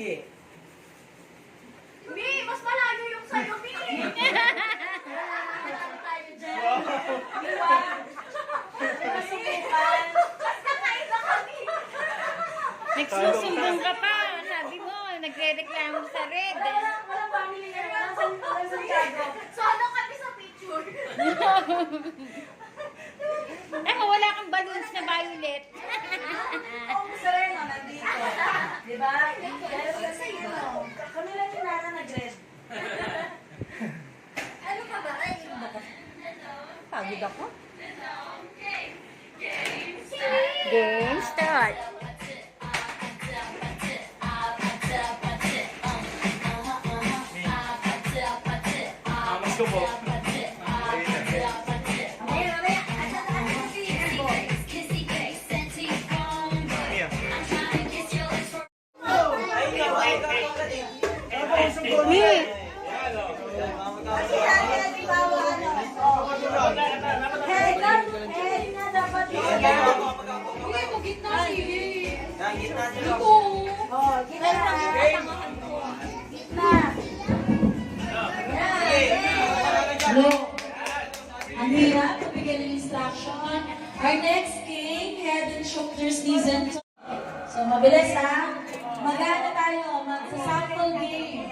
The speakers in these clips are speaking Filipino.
Sige. Mi, mas malayo yung sa'yo, Mi. Tayo dyan. Masubukan. Mas kakaiba kami. Nagsusumbong ka pa. Sabi mo, nagre-reklamo sa red. Walang family na lang. Walang Santiago. So, ano kami sa picture? Ako, wala kang balloons na violet. Oo, gusto rin, no, nandito. Diba? Pero kasi yun, no, kami lang yung nasa nag-red. Ano ka ba? Ay, pagod ako. Game start. Mas ko po. Hello. Ang hirap, mabigyan ng instruction. Our next game, head and shoulders, knees and toes. So, mabilis ha. Mag-ano tayo, mag-sample game.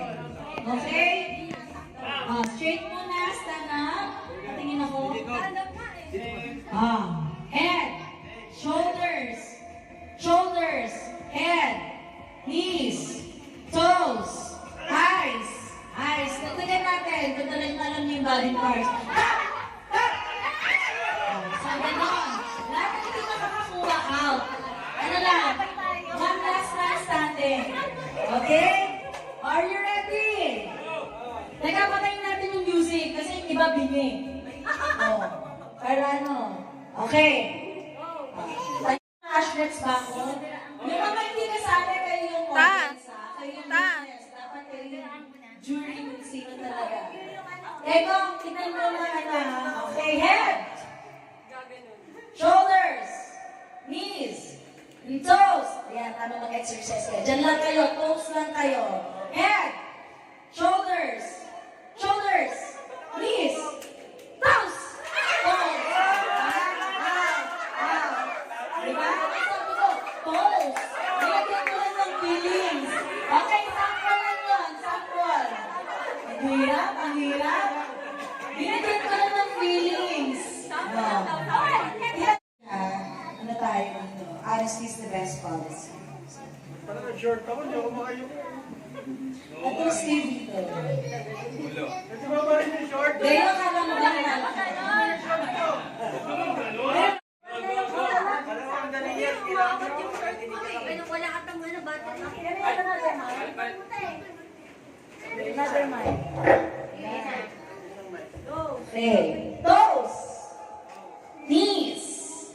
Okay? Straight muna, stand up. Patingin ako. Head, shoulders, shoulders, head, knees, toes, eyes. Nagtagan natin. Alam niyo yung body parts. So, ganon. Lahat ng hindi makakakuha out. Ano lang? One last man standing. Okay? Are you ready? Nagkapatayin natin yung music kasi yung iba bingi. Para ano? Okay. Hashtag ba ako? Yung mga hindi kasali kayo yung audience ha? Kayo yung business. Dapat kayo yung jury kung sino talaga. Ego, tignan mo naman ha. Okay, head. Shoulders. Knees. And toes. Ayan, tama mag-exercise kayo. Diyan lang kayo. Toes lang kayo. Head. Shoulders. Shoulders. Knees. Toes. Toes. Diba? Sabi ko, toes. Nilagyan ko lang ng feelings. Okay, sample lang yun. Sample. Ang hirap. Binigyan ko lang ng feelings. Ano tayo dito? Honesty is the best policy. Parang nag-short ako, hindi ako makayo. At least kayo dito. Kasi ba ba yung short? Gaya ka lang ba na? Wala ka tang ano ba? Another mic. Okay. Toes. Knees.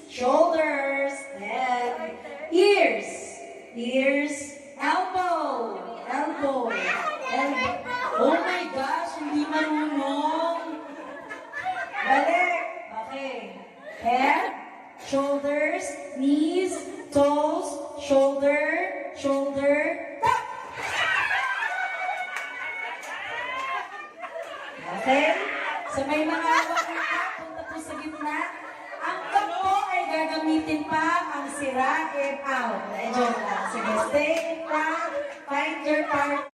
Shoulders. Head. Ears. Ears. Elbow. Elbow. Oh my gosh, hindi marunong. Balik. Okay. Head. Shoulders. Knees. Toes. Shoulder. Shoulder. Top. Okay? So may mga hawak na punta po sa gitna. Ang cup po ay gagamitin pa ang sira and out. Na-enjoy na. Sige, stay in front. Find your partner.